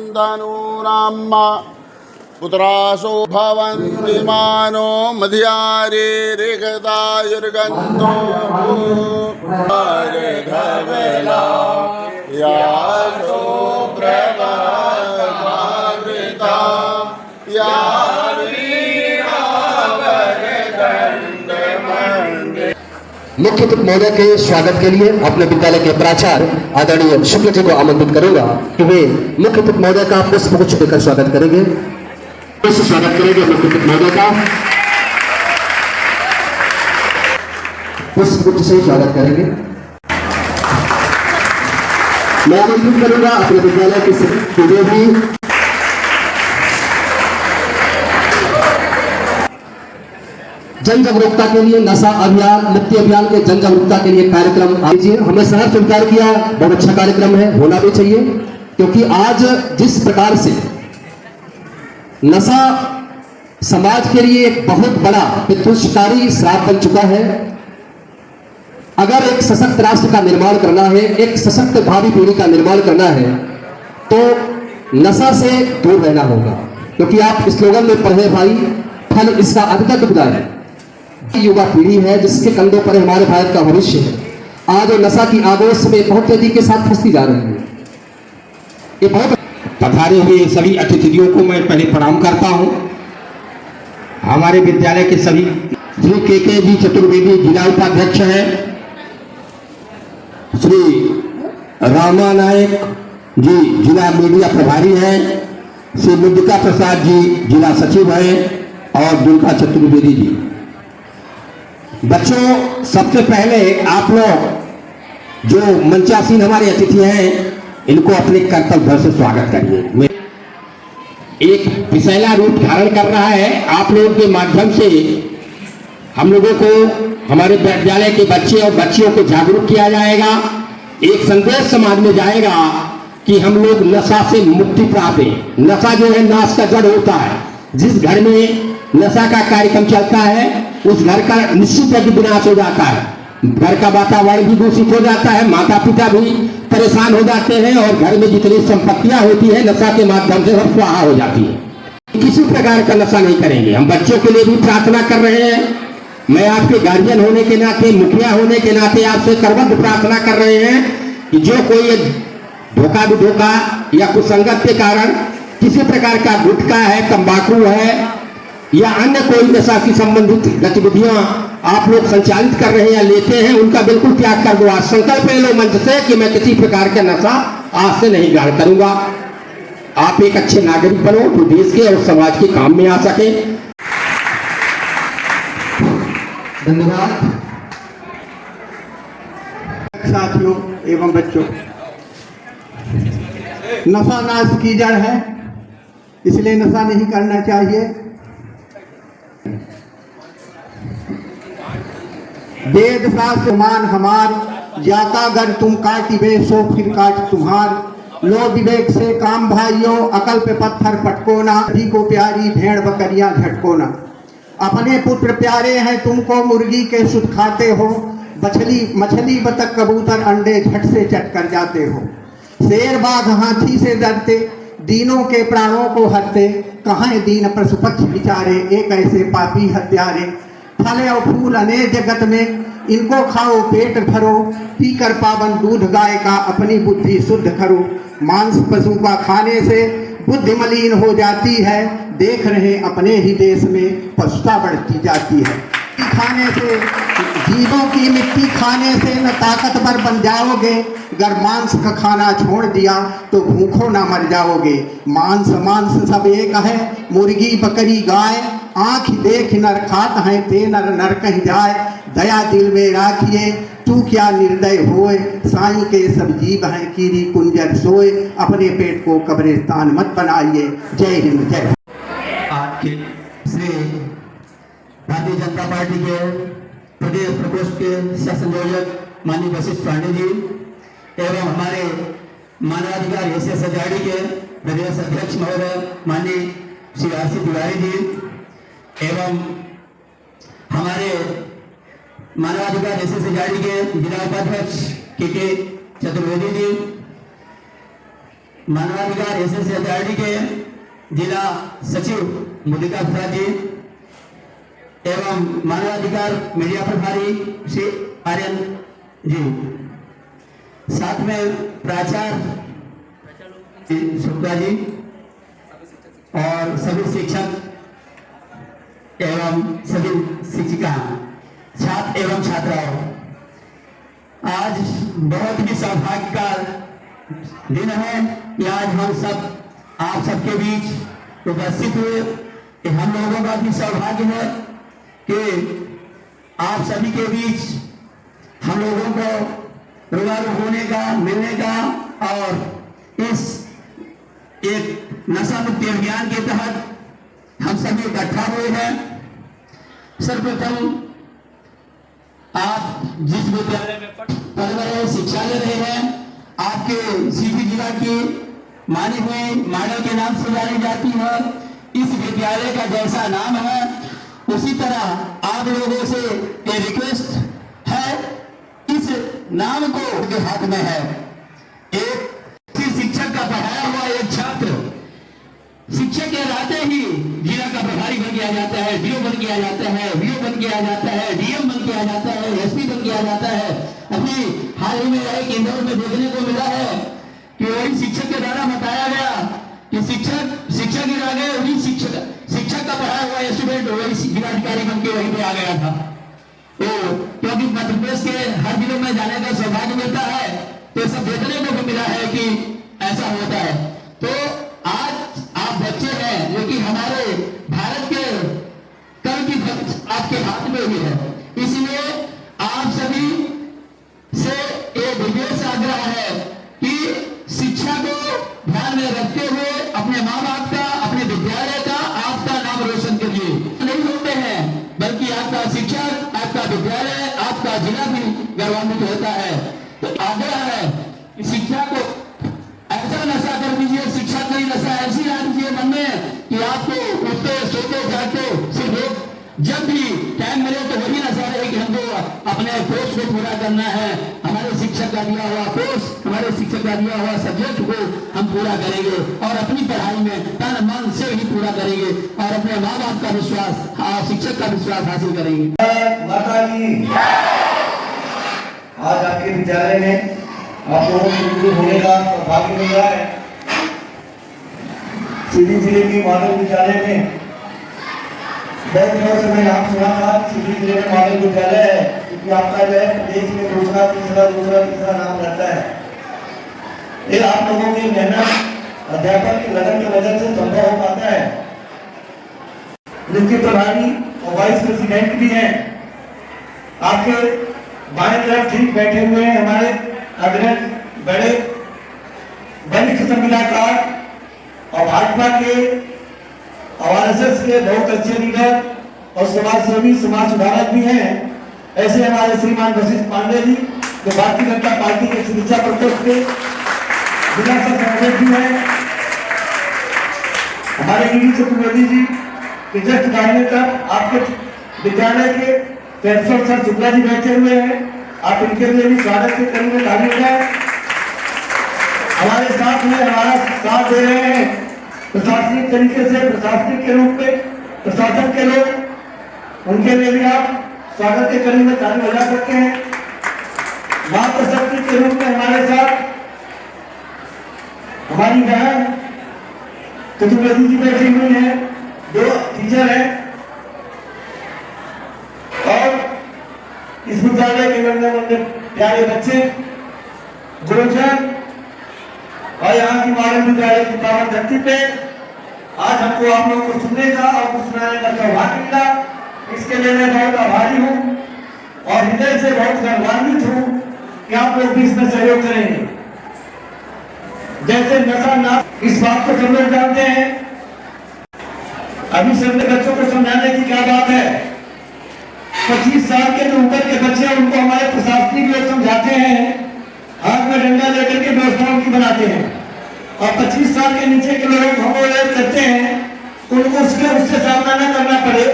धनुराम्मा पुत्रासो भवन्ति मानो मध्यारे रिगतायुर्गन्धो धवला यासो प्रभावृता या मुख्य अतिथि महोदय के स्वागत के लिए अपने विद्यालय के प्राचार्य आदरणीय शुक्ल जी को आमंत्रित करूंगा कि वे मुख्य अतिथि महोदय का पुष्पगुच्छ देकर स्वागत करेंगे। स्वागत करेंगे मुख्य अतिथि महोदय का पुष्पगुच्छ से स्वागत करेंगे। मैं आमंत्रित करूंगा अपने विद्यालय के भी जन जागरूकता के लिए नशा अभियान मुक्ति अभियान के जन जागरूकता के लिए कार्यक्रम आयोजिए। हमने सहर्ष स्वीकार किया, बहुत अच्छा कार्यक्रम है, होना भी चाहिए, क्योंकि आज जिस प्रकार से नशा समाज के लिए एक बहुत बड़ा विध्वंसकारी श्राप बन चुका है। अगर एक सशक्त राष्ट्र का निर्माण करना है, एक सशक्त भावी पीढ़ी का निर्माण करना है, तो नशा से दूर रहना होगा, क्योंकि आप स्लोगन में पढ़े भाई फल इसका अधिकत है। युवा पीढ़ी है जिसके कंधों पर हमारे भारत का भविष्य है। आज नशा की आगोश में बहुत तेजी के साथ फंसती जा रही है। ये बहुत पधारे हुए सभी अतिथियों को मैं पहले प्रणाम करता हूं। हमारे विद्यालय के सभी श्री के जी चतुर्वेदी जिला उपाध्यक्ष हैं, श्री रामा नायक जी जिला मीडिया प्रभारी हैं, श्री मुद्रिका प्रसाद जी जिला सचिव हैं और दुर्गा चतुर्वेदी जी। बच्चों, सबसे पहले आप लोग जो मंचासीन हमारे अतिथि हैं इनको अपने कर्तव्य से स्वागत करिए। एक विषैला रूप धारण कर रहा है। आप लोगों के माध्यम से हम लोगों को, हमारे विद्यालय के बच्चे और बच्चियों को जागरूक किया जाएगा। एक संदेश समाज में जाएगा कि हम लोग नशा से मुक्ति प्राप्त है। नशा जो है नाश का जड़ होता है। जिस घर में नशा का कार्यक्रम चलता है उस घर का निश्चित विनाश हो जाता है। घर का वातावरण भी दूषित हो जाता है, माता पिता भी परेशान हो जाते हैं और घर में जितनी संपत्तियां होती है नशा के माध्यम से सब स्वाहा हो जाती है। किसी प्रकार का नशा नहीं करेंगे। हम बच्चों के लिए भी प्रार्थना कर रहे हैं। मैं आपके गार्जियन होने के नाते, मुखिया होने के नाते आपसे करबद्ध प्रार्थना कर रहे हैं कि जो कोई धोखा या कुसंगत के कारण किसी प्रकार का गुटखा है, तंबाकू है या अन्य कोई नशा की संबंधित गतिविधियां आप लोग संचालित कर रहे हैं या लेते हैं, उनका बिल्कुल त्याग कर दो। आज संकल्प ले लो मंच से कि मैं किसी प्रकार का नशा आज से नहीं ग्रहण करूंगा। आप एक अच्छे नागरिक बनो जो देश के और समाज के काम में आ सके। धन्यवाद। साथियों एवं बच्चों, नशा नाश की जड़ है, इसलिए नशा नहीं करना चाहिए। वेद शास्त्र मान हमार, जाता गर तुम काटिबे सो फिर काट तुम्हार। लो विवेक से काम भाइयों, अकल पे पत्थर पटको ना। सभी को प्यारी भेड़ बकरियां झटको ना। अपने पुत्र प्यारे हैं तुमको, मुर्गी के सुध खाते हो। मछली बतख कबूतर अंडे झट से चट कर जाते हो। शेर बाघ हाथी से डरते, दीनों के प्राणों को हरते। कहाँ दीन पशु पक्षी बिचारे, एक ऐसे पापी हत्यारे। फल और फूल अनेक जगत में, इनको खाओ पेट भरो। पीकर पावन दूध गाय का, अपनी बुद्धि शुद्ध करो। मांस पशु का खाने से बुद्धि मलिन हो जाती है। देख रहे अपने ही देश में पशुता बढ़ती जाती है। खाने से, जीवों की मिट्टी खाने से न ताकतवर बन जाओगे। अगर मांस का खाना छोड़ दिया तो भूखों ना मर जाओगे। मांस सब एक है, मुर्गी बकरी गाय। आँख देख नर खात है, ते नर कहीं जाए। दया दिल में राखिए, तू क्या निर्दय होए। साईं के सब जीव हैं, कीरी कुंजर सोए। अपने पेट को कब्रिस्तान मत बनाइए। जय हिंद, जय। आज के श्री भारतीय जनता पार्टी के प्रदेश प्रकोष्ठ के सह संयोजक माननीय वशिष्ठ पांडे जी एवं हमारे मानवाधिकार एस हजारी के प्रदेश अध्यक्ष महोदय माननीय श्री आरसी तिवारी जी एवं हमारे मानवाधिकार एस हजारी के जिला उपाध्यक्ष के चतुर्वेदी जी मानवाधिकार SSABRD के जिला सचिव मुदिका प्रसाद जी एवं मानवाधिकार मीडिया प्रभारी श्री आर्यन जी, साथ में प्राचार्य शुक्ला जी और सभी शिक्षक एवं सभी शिक्षिका, छात्र एवं छात्राओं, आज बहुत ही सौभाग्य का दिन है कि आज हम सब आप सबके बीच उपस्थित हुए। कि हम लोगों का भी सौभाग्य है कि आप सभी के बीच हम लोगों को रूबरू होने का, मिलने का और इस एक नशा मुक्ति अभियान के तहत हम सभी इकट्ठा हुए हैं। सर्वप्रथम आप जिस विद्यालय में पढ़ रहे शिक्षा ले रहे हैं, आपके सीधी जिला की मानी हुई मॉडल के नाम से जानी जाती है। इस विद्यालय का जैसा नाम है उसी तरह आप लोगों से ये रिक्वेस्ट है, इस नाम को के हाथ में है। एक शिक्षक का पढ़ाया हुआ एक छात्र शिक्षक के रहते ही जिला का प्रभारी बन किया जाता है, डीओ बन किया जाता है, वीओ बन किया जाता है, डीएम बन किया जाता है, एसपी बन किया जाता है। अभी हाल ही में एक इंदौर में देखने को मिला है कि वही शिक्षक के द्वारा बताया गया कि शिक्षक गिरा गए, वही शिक्षक का पढ़ाया हुआ स्टूडेंट वही जिलाधिकारी बन के वहीं पे आ गया था। तो क्योंकि मध्य प्रदेश के हर जिलों में जाने का सौभाग्य मिलता है, तो सब देखने को भी मिला है कि ऐसा होता है। तो आज आप बच्चे हैं जो कि हमारे भारत के कल की आपके हाथ में ही है, इसलिए आप सभी से एक विशेष आग्रह है कि शिक्षा को ध्यान में रखते हुए अपने माँ बाप का, अपने विद्यालय का, आपका नाम रोशन करिए। नहीं होते हैं बल्कि आपका शिक्षक, आपका विद्यालय, आपका जिला भी गौरवान्वित होता है। तो आग्रह है कि शिक्षा को ऐसा नशा कर दीजिए, शिक्षा का नशा ऐसी ला दीजिए मन में कि आपको उठते सोते जागते सिर्फ जब भी टाइम मिले तो वही नशा रहे कि हमको अपने कोर्स को पूरा करना है, हमारे शिक्षक का दिया हुआ कोर्स, हमारे शिक्षक का दिया हुआ सब्जेक्ट को हम पूरा करेंगे और अपनी पढ़ाई में तन मन से ही पूरा करेंगे और अपने माँ बाप का विश्वास, शिक्षक का विश्वास हासिल करेंगे। माता जी, आज आपके विद्यालय में आप लोगों को शुरू होने का सौभाग्य मिल रहा है। सीधी जिले की मॉडल विद्यालय में बहुत दिनों से मैं नाम सुना था, सीधी जिले में मॉडल विद्यालय है, क्योंकि आपका जो है प्रदेश में दूसरा तीसरा नाम रहता है। ये आप लोगों की मेहनत, अध्यापक की लगन की वजह से संभव हो पाता है। जिसके प्रभारी और वाइस प्रेसिडेंट भी हैं, आपके बाएं तरफ ठीक बैठे हुए हैं हमारे अग्रज बड़े वरिष्ठ संविधाकार और भाजपा के आरएसएस के बहुत अच्छे लीडर और समाज सेवी, समाज सुधारक भी हैं। ऐसे हमारे श्रीमान वशिष्ठ पांडे जी जो भारतीय जनता पार्टी के शिक्षा प्रकोष्ठ के जिला संयोजक भी हैं। हमारे गिरी चतुर्वेदी जी के जस्ट दाहिने तरफ आपके विद्यालय के प्रिंसिपल सर शुक्ला जी बैठे हुए हैं, आप इनके लिए भी स्वागत के क्रम में ताली बजाएं। हमारे साथ में हमारा साथ दे रहे हैं प्रशासनिक तरीके से, प्रशासनिक के रूप में प्रशासन के लोग, उनके लिए भी आप स्वागत के क्रम में ताली बजा सकते हैं। मातृ शक्ति के रूप में हमारे साथ हमारी बहन चतुर्वेदी जी बैठी हुई है, जो टीचर है और इस विद्यालय के नन्हे प्यारे बच्चे, गुरुजन और यहाँ की मॉडल विद्यालय की पावन धरती पे आज हमको आप लोगों को सुनने का और कुछ सुनाने का सौभाग्य मिला। इसके लिए मैं बहुत आभारी हूँ और हृदय से बहुत गौरवान्वित हूँ कि आप लोग भी इसमें सहयोग करेंगे। जैसे नशा ना, इस बात को सब लोग जानते हैं। अभी सब बच्चों को समझाने की क्या बात है। 25 साल के जो ऊपर के बच्चे हैं उनको हमारे प्रशासनिक लोग समझाते हैं, हाथ में डंडा लेकर के व्यवस्था उनकी बनाते हैं, और 25 साल के नीचे के लोग हम करते हैं, उनको उससे सामना न करना पड़े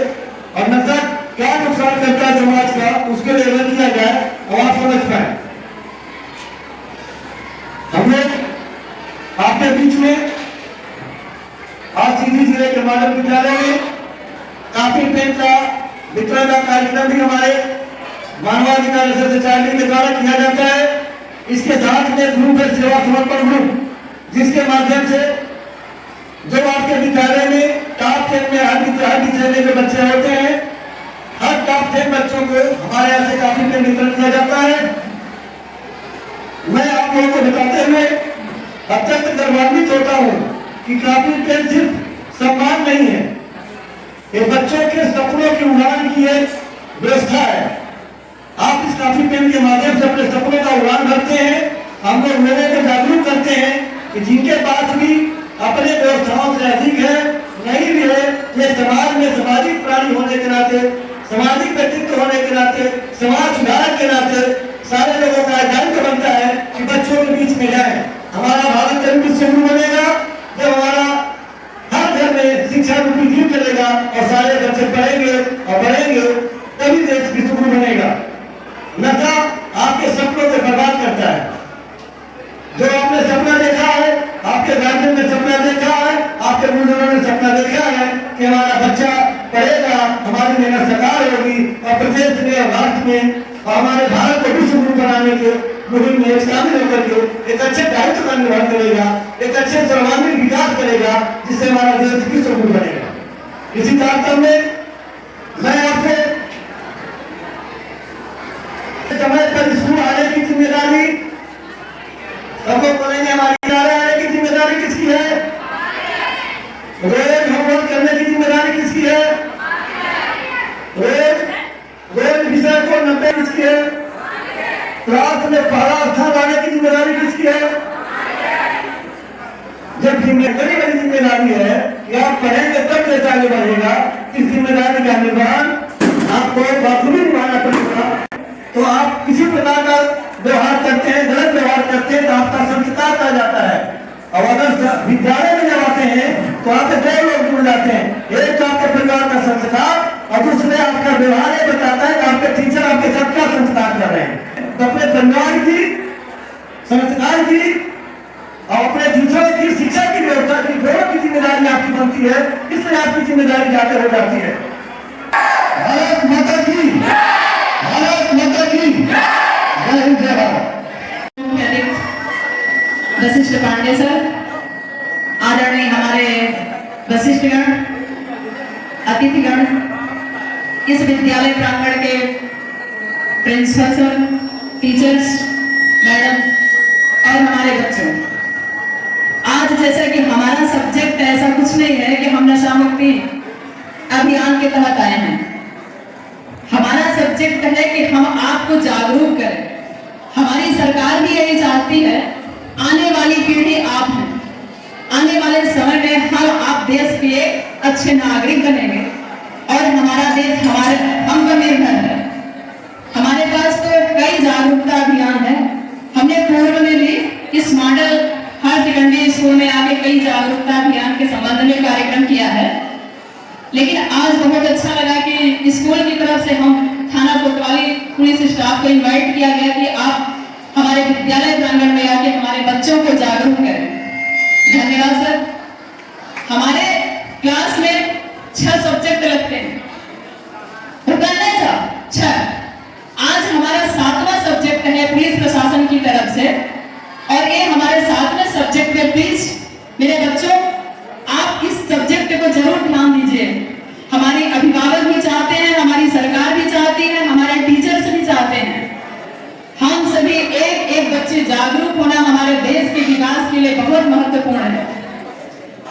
और नशा क्या नुकसान करता है समाज का उसके लिए अगर किया जाए और आप समझ पाए। हम लोग आपके बीच मॉडल विद्यालय में काफी पेन का वितरण का कार्यक्रम भी हमारे मानवाधिकार सोसाइटी के द्वारा किया जाता है। इसके साथ में ग्रुप है सेवा समर्पण ग्रुप, जिसके माध्यम से जो आपके विद्यालय में टॉप 10 में हर विद्यालय के बच्चे होते हैं, हर टॉप 10 बच्चों को हमारे यहाँ से काफी पेन वितरण किया जाता है। मैं आप लोगों को बताते हुए अत्यंत गर्वान्वित होता हूँ कि काफी पेन सिर्फ सम्मान नहीं है, ये बच्चों के सपनों की उड़ान की एक व्यवस्था है। आप इस काफी पेन के माध्यम से अपने सपनों का उड़ान भरते हैं। हम लोग लोगों को जागरूक करते हैं कि जिनके पास भी अपने व्यवस्थाओं से अधिक है, नहीं भी है, ये समाज में सामाजिक प्राणी होने के नाते, सामाजिक व्यक्तित्व होने के नाते, समाज सुधारक के नाते सारे लोगों का दायित्व बनता है कि बच्चों के बीच में जाए। हमारा भारत जब शुरू बनेगा जब हमारा हर घर में शिक्षा रूपी दीप चलेगा और सारे बच्चे पढ़ेंगे और बढ़ेंगे, तभी देश भी शुरू बनेगा। नशा आपके सपनों को बर्बाद करता है। जो आपने सपना देखा है, आपके गार्जियन ने सपना देखा है, आपके बुजुर्गों ने सपना देखा है कि हमारा बच्चा पढ़ेगा, हमारी मेहनत सरकार होगी और प्रदेश में और राष्ट्र में और हमारे भारत को विश्व गुरु बनाने के मुहिम में शामिल होकर के एक अच्छे दायित्व का निर्वहन करेगा, एक अच्छे सर्वांगीण विकास करेगा, जिससे हमारा देश विश्व गुरु बनेगा। इसी तारतम्य में मैं आपसे समय पर स्कूल आने की जिम्मेदारी सबको बोलेंगे, हमारी आने की जिम्मेदारी किसकी है? रोज होमवर्क करने की जिम्मेदारी किसकी है? रोज विषय को 90 किसकी है? क्लास में पहला स्थान लाने की जिम्मेदारी किसकी है? जब जिम्मेदारी बड़ी जिम्मेदारी है कि आप पढ़ेंगे तब देश आगे बढ़ेगा, इस जिम्मेदारी का निर्वहन आपको बखूबी निभाना पड़ेगा। तो आप किसी प्रकार का व्यवहार करते हैं, गलत व्यवहार करते हैं तो आपका संस्कार आ जाता है। और अगर विद्यालय में जब आते हैं तो आपके दो लोग जुड़ जाते हैं, एक तो आपके परिवार का संस्कार और दूसरे आपका व्यवहार ये बताता है कि आपके टीचर आपके साथ क्या संस्कार कर रहे हैं। तो अपने परिवार की, संस्कार की और अपने टीचरों की, शिक्षा की व्यवस्था की, दोनों की जिम्मेदारी आपकी बनती है, इसलिए आपकी जिम्मेदारी जाकर हो जाती है। भारत माता की, भारत माता की जय हिंद, जय भारत। वशिष्ठ पांडे सर, आदरणीय हमारे वशिष्ठगण, अतिथिगण, इस विद्यालय प्रांगण के प्रिंसिपल सर, टीचर्स, मैडम और हमारे बच्चों, आज जैसा कि हमारा सब्जेक्ट ऐसा कुछ नहीं है कि हम नशा मुक्ति अभियान के तहत आए हैं। हमारा सब्जेक्ट है कि हम आपको जागरूक करें। हमारी सरकार भी यही चाहती है, आने वाली पीढ़ी आप हैं, आने वाले समय में आप देश के अच्छे नागरिक बनेंगे और हमारा देश हम पर निर्भर है। हमारे पास तो कई जागरूकता अभियान है। हमने पूर्व में भी इस मॉडल हायर सेकेंडरी स्कूल में आके कई जागरूकता अभियान के संबंध में कार्यक्रम किया है, लेकिन आज बहुत अच्छा लगा कि स्कूल की तरफ से हम थाना कोतवाली पुलिस स्टाफ को इनवाइट किया गया कि आप हमारे विद्यालय प्रांगण में आके हमारे बच्चों को जागरूक करें। धन्यवाद सर। हमारे क्लास में 6 सब्जेक्ट लगते हैं, होता है ना सर? 6। आज हमारा 7वां सब्जेक्ट है पुलिस प्रशासन की तरफ से, और ये हमारे 7वें सब्जेक्ट में प्लीज मेरे बच्चों आप इस सब्जेक्ट को जरूर ध्यान दीजिए। हमारे अभिभावक भी चाहते हैं, हमारी सरकार भी चाहती है, हमारे टीचर्स भी चाहते हैं। हम सभी एक एक बच्चे जागरूक होना हमारे देश के विकास के लिए बहुत महत्वपूर्ण है।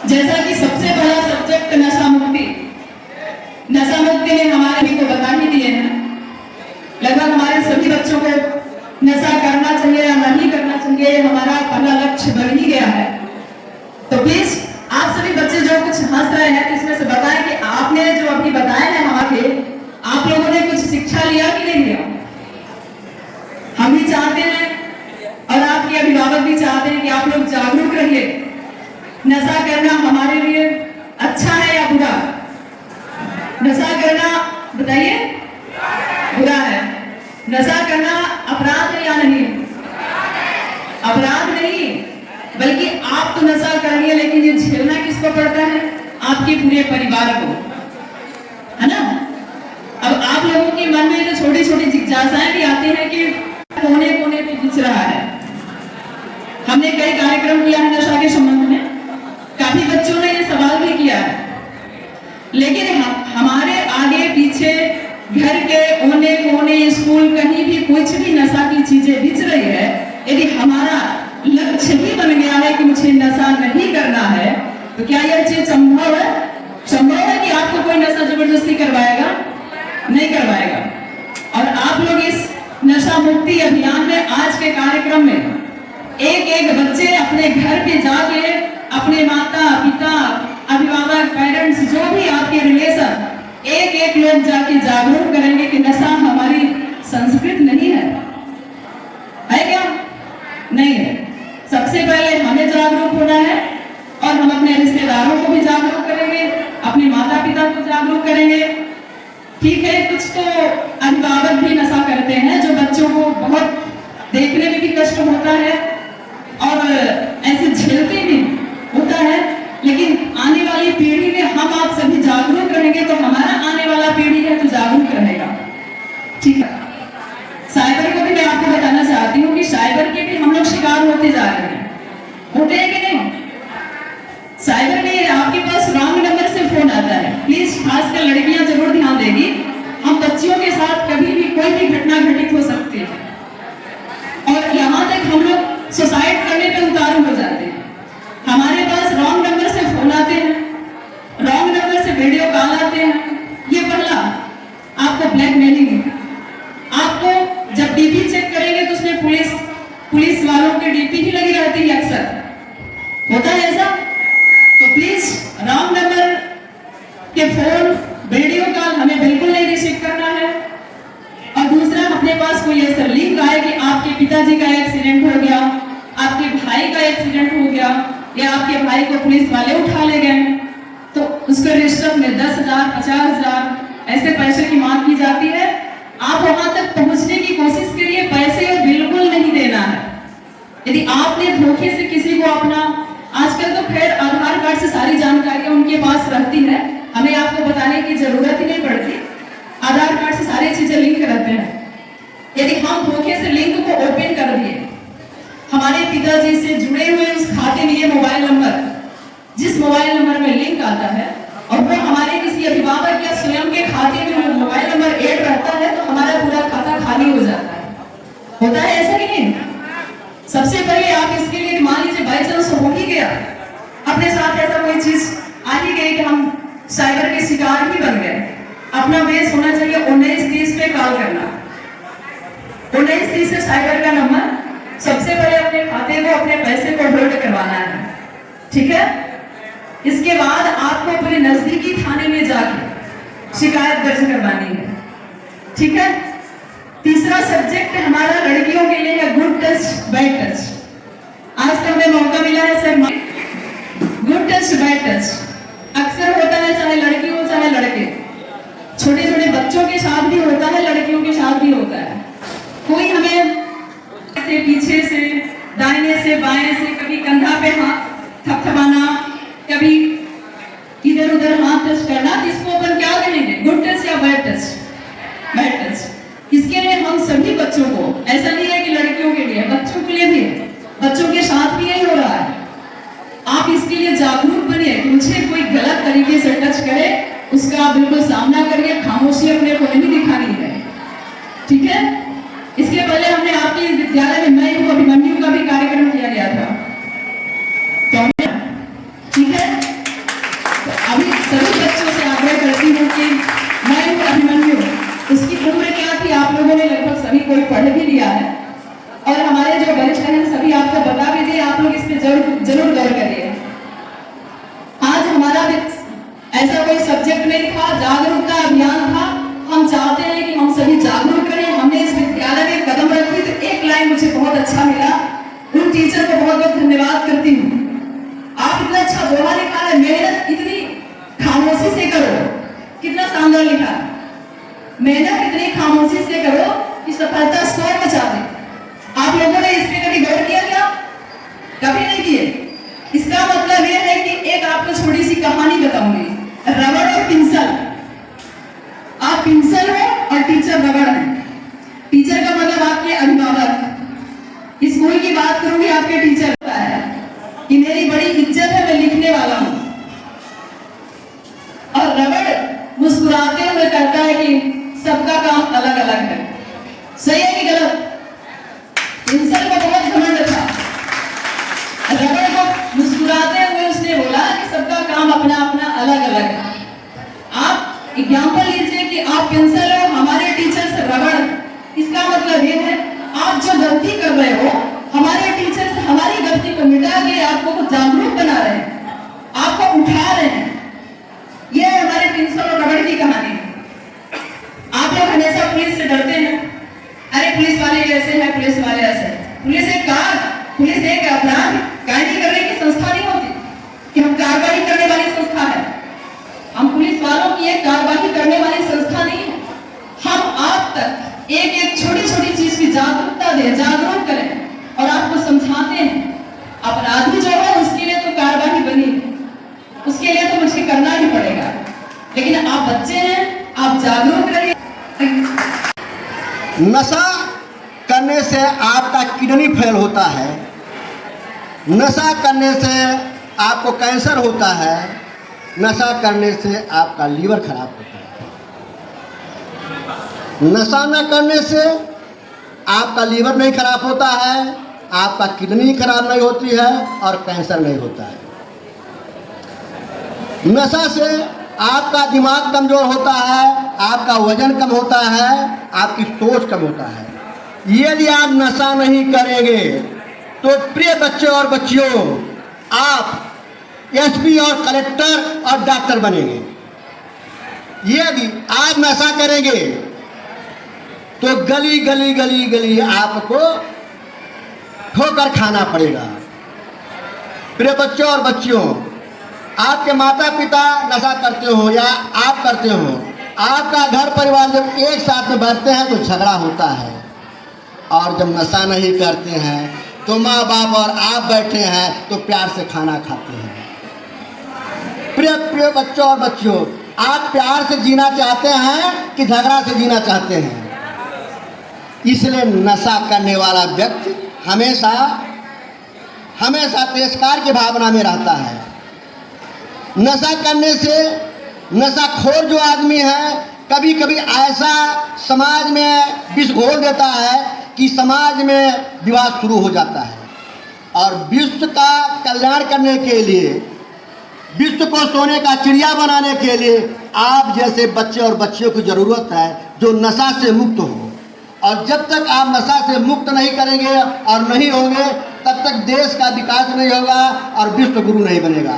जैसा कि सबसे बड़ा सब्जेक्ट नशा मुक्ति, नशा मुक्ति ने हमारे को बता ही दिए हैं। लगभग हमारे सभी बच्चों को नशा करना चाहिए या नहीं करना चाहिए, हमारा पहला लक्ष्य बन ही गया है। तो प्लीज आप सभी बच्चे जो कुछ हंस रहे हैं तो इसमें से बताएं कि आपने जो अभी बताया है हमारे, आप लोगों ने कुछ शिक्षा लिया कि नहीं लिया? हम भी चाहते हैं और आपके अभिभावक भी चाहते हैं कि आप लोग जागरूक रहिए। नशा करना हमारे लिए अच्छा है या बुरा? नशा करना बताइए, बुरा है। नशा करना अपराध है या नहीं? अपराध नहीं, बल्कि आप तो नशा करिए, लेकिन ये झेलना किसको पड़ता है? आपके पूरे परिवार को, है ना। अब आप लोगों के मन में जो छोटी छोटी जिज्ञासाएं भी आती हैं कि कोने कोने पे बिछ रहा है। हमने कई कार्यक्रम किया है नशा के संबंध में, काफी बच्चों ने ये सवाल भी किया है, लेकिन हमारे आगे पीछे घर के कोने कोने स्कूल कहीं भी कुछ भी नशा की चीजें बिछ रही है, यदि हमारा लक्ष्य ही बन गया है कि मुझे नशा नहीं करना है, तो क्या यह चीज संभव है? संभव है कि आपको कोई नशा जबरदस्ती करवाएगा? नहीं करवाएगा। और आप लोग इस नशा मुक्ति अभियान में आज के कार्यक्रम में एक एक बच्चे अपने घर पे जाके अपने माता पिता अभिभावक पेरेंट्स जो भी आपके रिलेशन एक एक लोग जाके जागरूक करेंगे कि नशा हमारी संस्कृति नहीं है क्या? नहीं है। सबसे पहले हमें जागरूक होना है और हम अपने रिश्तेदारों को भी जागरूक करेंगे, अपने माता पिता को जागरूक करेंगे। ठीक है, कुछ तो अभिभावक भी नशा करते हैं जो बच्चों को बहुत देखने में भी कष्ट होता है और ऐसे झेलते भी होता है, लेकिन आने वाली पीढ़ी में हम आप सभी जागरूक रहेंगे तो हमारा आने वाला पीढ़ी है तो जागरूक रहेगा। ठीक है, साइबर को भी मैं आपको बताना चाहती हूँ कि साइबर के भी हम लोग शिकार होते जा रहे हैं, होते हैं कि नहीं? साइबर में आपके पास रॉन्ग नंबर से फोन आता है, प्लीज खासकर लड़कियां जरूर ध्यान देगी। हम बच्चियों के साथ कभी भी कोई भी घटना घटित हो सकती है और यहाँ तक हम लोग सुसाइड करने पे उतारू हो जाते हैं। हमारे पास रॉन्ग नंबर से फोन आते हैं, रॉन्ग नंबर से वीडियो कॉल आते हैं। ये पहला आपको ब्लैकमेलिंग, आपको जब डीपी चेक करेंगे तो उसमें पुलिस वालों की डीपी ही लगी रहती है, अक्सर होता है ऐसा। तो प्लीज रॉन्ग नंबर के फोन वीडियो कॉल हमें बिल्कुल नहीं रिसीव करना है। और दूसरा, अपने पास कोई ऐसा लिंक आए कि आपके पिताजी का एक्सीडेंट हो गया, आपके भाई का एक्सीडेंट हो गया या आपके भाई को पुलिस वाले उठा ले गए, तो उसके रजिस्टर में 10,000 50,000 ऐसे पैसे की मांग की जाती है। आप वहां तक पहुंचने की कोशिश करिए, पैसे बिल्कुल नहीं देना है। यदि आपने धोखे से किसी को अपना, आजकल तो खैर आधार कार्ड से सारी जानकारियां उनके पास रहती है, हमें आपको बताने की जरूरत ही नहीं पड़ती, आधार कार्ड से सारी चीजें लिंक रहते हैं। यदि हम धोखे से लिंक को ओपन कर दिए, हमारे पिताजी से जुड़े हुए उस खाते में ये मोबाइल नंबर, जिस मोबाइल नंबर में लिंक आता है और वो हमारे किसी अभिभावक या स्वयं के खाते में मोबाइल नंबर ऐड रहता है, तो हमारा पूरा खाता खाली हो जाता है। होता है ऐसा कि नहीं? सबसे पहले आप इसके लिए मान लीजिए बाई चांस हो ही गया, अपने साथ ऐसा कोई चीज आ ही गई कि हम साइबर के शिकार ही बन गए, अपना बेस होना चाहिए 1930 पे कॉल करना। 1930 से साइबर का नंबर, सबसे पहले अपने खाते को, अपने पैसे को होल्ड करवाना है। ठीक है, इसके बाद आपको अपने नजदीकी थाने में जाके शिकायत दर्ज करवानी है। ठीक है, तीसरा सब्जेक्ट हमारा लड़कियों के लिए है गुड टच बैड टच। आज तो हमें मौका मिला है sir, good touch bad touch अक्सर होता है, चाहे लड़की हो चाहे लड़के, छोटे छोटे बच्चों के साथ भी होता है, लड़कियों के साथ भी होता है। कोई हमें से पीछे से, दाहिने से बाएं से, कभी कंधा पे हाथ थपथपाना, कभी इधर उधर हाथ टच करना, इसको अपन क्या कहेंगे? गुड टच या बैड टच? Bad touch. इसके लिए हम सभी बच्चों को, ऐसा नहीं है कि लड़कियों के लिए, बच्चों के लिए भी, बच्चों के साथ भी यही हो रहा है। आप इसके लिए जागरूक बनिए कि मुझे कोई गलत तरीके से टच करे, उसका आप बिल्कुल सामना करिए, खामोशी अपने को नहीं दिखानी है। ठीक है, इसके पहले हमने आपके विद्यालय में मैं हूँ अभिमन्यु का भी कार्यक्रम किया गया था, तो ठीक है, तो अभी सभी बच्चों से आग्रह करती हूँ कि मैं हूँ अभिमन्यु, उसकी उम्र क्या थी आप लोगों ने लगभग सभी कोई पढ़ भी लिया है और हमारे जो वरिष्ठ हैं सभी आपको बता भी दिए, आप लोग इस पे जरूर गौर करिए। आज हमारा ऐसा कोई सब्जेक्ट नहीं था, जागरूकता अभियान था। हम चाहते हैं कि हम सभी जागरूक करें। हमने इस विद्यालय में कदम रखी तो एक लाइन मुझे बहुत अच्छा मिला, उन टीचर को बहुत बहुत धन्यवाद करती हूँ। आप इतना अच्छा दोहा लिखा है, मेहनत इतनी खामोशी से करो, कितना शानदार लिखा है, मेहनत इतनी खामोशी से करो कि सफलता स्वर मचा दे। आप लोगों ने इस पे कभी गौर किया क्या? कभी नहीं किए। इसका मतलब यह है कि एक आपको छोटी सी कहानी बताऊंगी। पिंसल, आप पिंसल हो और टीचर रबड़ है। टीचर का मतलब आपके अभिभावक। स्कूल की बात करूंगी, आपके टीचर होता है कि मेरी बड़ी इज्जत है, मैं लिखने वाला हूं। और रबड़ मुस्कुराते हुए कहता है कि सबका काम अलग अलग है। सही है कि गलत? पिंसल को बहुत घमंड था, रबड़ को मुस्कुराते हुए उसने बोला कि सबका काम अपना अपना अलग अलग है। आप एग्जाम्पल लीजिए कि आप पिंसल हो, हमारे टीचर से रबड़। इसका मतलब ये है आप जो गलती कर रहे हो, हमारे टीचर से हमारी गलती को मिटा के आपको कुछ जागरूक बना रहे हैं, आपको उठा रहे हैं। ये है हमारे पिंसल और रबड़ की कहानी। आप लोग हमेशा पुलिस से डरते हैं, अरे पुलिस वाले ऐसे हैं, पुलिस वाले ऐसे हैं। पुलिस एक कार, पुलिस एक अपराध कायदी करने की संस्था नहीं होती कि हम कार्रवाई करने वाली संस्था है। हम पुलिस वालों की एक कार्रवाई करने वाली संस्था नहीं है। हम आप तक एक एक छोटी छोटी चीज की जागरूकता दें, जागरूक करें और आपको समझाते हैं। अपराधी जो है उसके लिए तो कार्रवाई बनी, उसके लिए तो मुझे करना ही पड़ेगा, लेकिन आप बच्चे हैं, आप जागरूक रहिए। नशा करने से आपका किडनी फेल होता है, नशा करने से आपको कैंसर होता है, नशा करने से आपका लीवर खराब होता है। नशा न करने से आपका लीवर नहीं खराब होता है, आपका किडनी खराब नहीं होती है और कैंसर नहीं होता है। नशा से आपका दिमाग कमजोर होता है, आपका वजन कम होता है, आपकी सोच कम होता है। यदि आप नशा नहीं करेंगे तो प्रिय बच्चे और बच्चियों, आप एसपी और कलेक्टर और डॉक्टर बनेंगे। यदि आप नशा करेंगे तो गली गली गली गली आपको ठोकर खाना पड़ेगा। प्रिय बच्चों और बच्चियों, आपके माता पिता नशा करते हो या आप करते हो, आपका घर परिवार जब एक साथ में बैठते हैं तो झगड़ा होता है, और जब नशा नहीं करते हैं तो माँ बाप और आप बैठे हैं तो प्यार से खाना खाते हैं। प्रिय प्रिय बच्चों और बच्चियों, आप प्यार से जीना चाहते हैं कि झगड़ा से जीना चाहते हैं? इसलिए नशा करने वाला व्यक्ति हमेशा हमेशा तिरस्कार की भावना में रहता है। नशा करने से नशाखोर जो आदमी है कभी कभी ऐसा समाज में विष घोल देता है कि समाज में विवाद शुरू हो जाता है। और विश्व का कल्याण करने के लिए, विश्व को सोने का चिड़िया बनाने के लिए आप जैसे बच्चे और बच्चियों की ज़रूरत है जो नशा से मुक्त हो। और जब तक आप नशा से मुक्त नहीं करेंगे और नहीं होंगे तब तक देश का विकास नहीं होगा और विश्व गुरु नहीं बनेगा।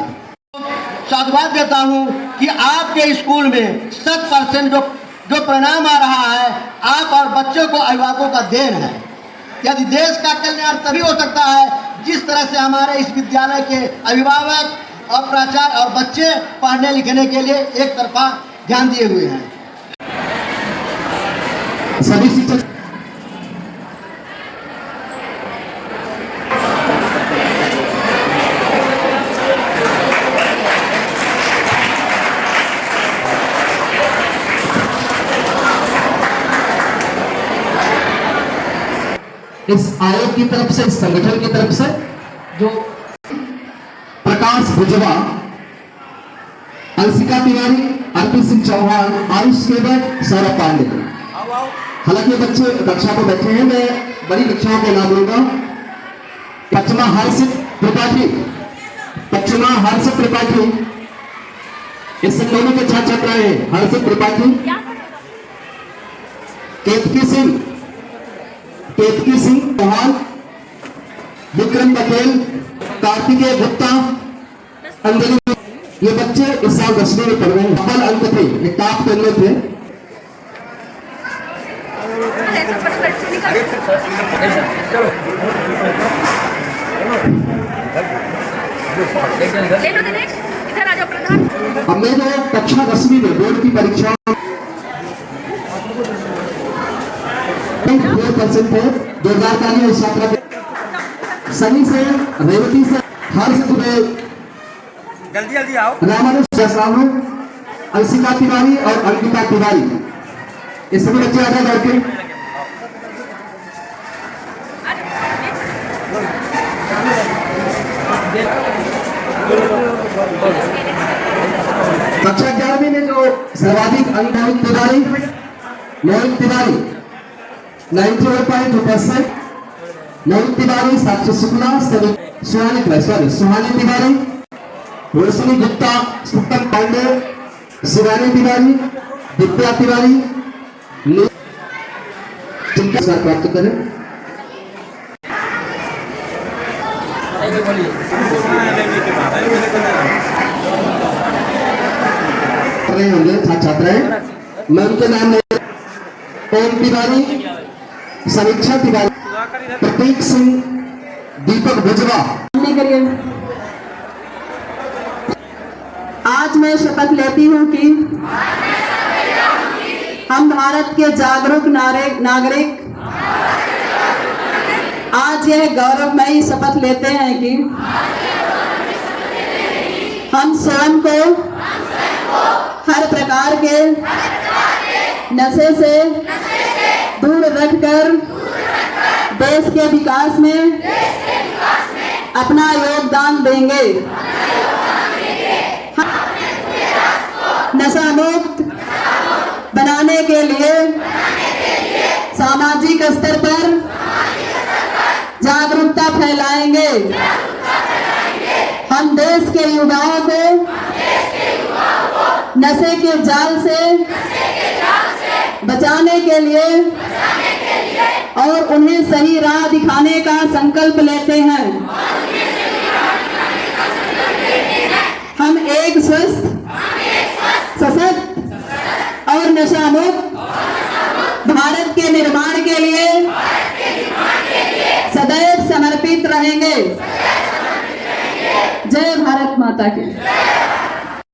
साधुवाद देता हूँ कि आपके स्कूल में 100% जो परिणाम आ रहा है आप और बच्चों को अभिभावकों का देन है। यदि देश का कल्याण तभी हो सकता है जिस तरह से हमारे इस विद्यालय के अभिभावक और प्राचार्य और बच्चे पढ़ने लिखने के लिए एक तरफा ध्यान दिए हुए हैं। सभी शिक्षक इस आयोग की तरफ से, इस संगठन की तरफ से जो प्रकाश भुजवा, अंशिका तिवारी, अर्पित सिंह चौहान, आयुष केवट, सौरभ पांडे। हालांकि बच्चे कक्षा में बैठे हैं, मैं बड़ी कक्षाओं के नाम लूंगा। पचमा हर्षित त्रिपाठी, पचमा हर्षित त्रिपाठी, इस संगठन के छात्र छात्राएं हर्षित त्रिपाठी, केतकी सिंह चौहान, विक्रम पटेल, कार्तिकेय गुप्ता, अंजलि। ये बच्चे इस साल 10वीं में पढ़ रहे हैं। अव्वल अंक थे, ये टॉप 10 में थे। अब मैं जो कक्षा 10वीं में बोर्ड की परीक्षा 4% थे 2000 इस छात्रा के। सनी से, रेवती से, हर्ष से, जल्दी जल्दी आओ। रामानुज, अंशिका तिवारी और अंकिता तिवारी, ये सभी बच्चे आ जाए लड़के। कक्षा 11वीं में जो सर्वाधिक अंक मोहित तिवारी 91.2%, मोहित तिवारी, साक्षी शुक्ला, सुहानी तिवारी, रोशनी गुप्ता, सुप्तम पांडे, शिवानी तिवारी, दिव्या तिवारी पुरस्कार प्राप्त करें। रहे होंगे छात्र छात्राएं, मैं उनके नाम ले ओम तिवारी, समीक्षा तिवारी, प्रतीक सिंह, दीपक भुजवा। आज मैं शपथ लेती हूँ कि हम भारत के जागरूक नागरिक आज यह गौरवमयी शपथ लेते हैं कि हम स्वयं को हर प्रकार के नशे से दूर रखकर देश के विकास में अपना योगदान देंगे। नशा मुक्त बनाने के लिए सामाजिक स्तर पर जागरूकता फैलाएंगे। हम देश के युवाओं को नशे के जाल से बचाने के लिए और उन्हें सही राह दिखाने का संकल्प लेते हैं। हम एक स्वस्थ, सशक्त और नशा मुक्त भारत के निर्माण के लिए सदैव समर्पित रहेंगे। जय भारत माता की।